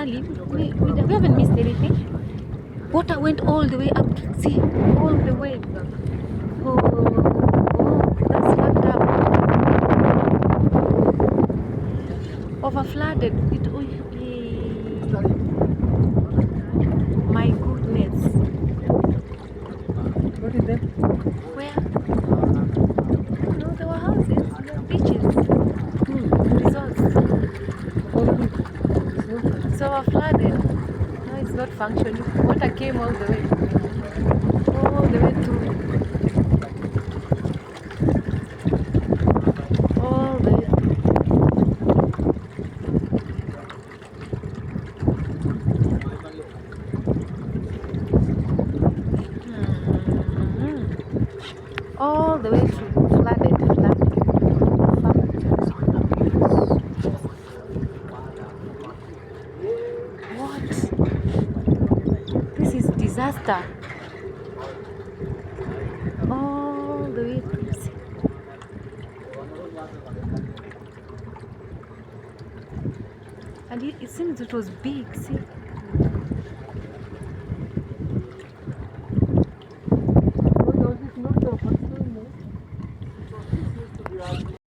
finally, we haven't missed anything. Water went all the way up. See, all the way. Oh, that's fucked up. Over flooded. My goodness. What is that? Where? No, there were houses, beaches, resorts. So were flooded. No, it's not functioning. Water came all the way through. All the way through. All the way through. Flooded. What? This is disaster. All the way through. See? And it seems it was big. See?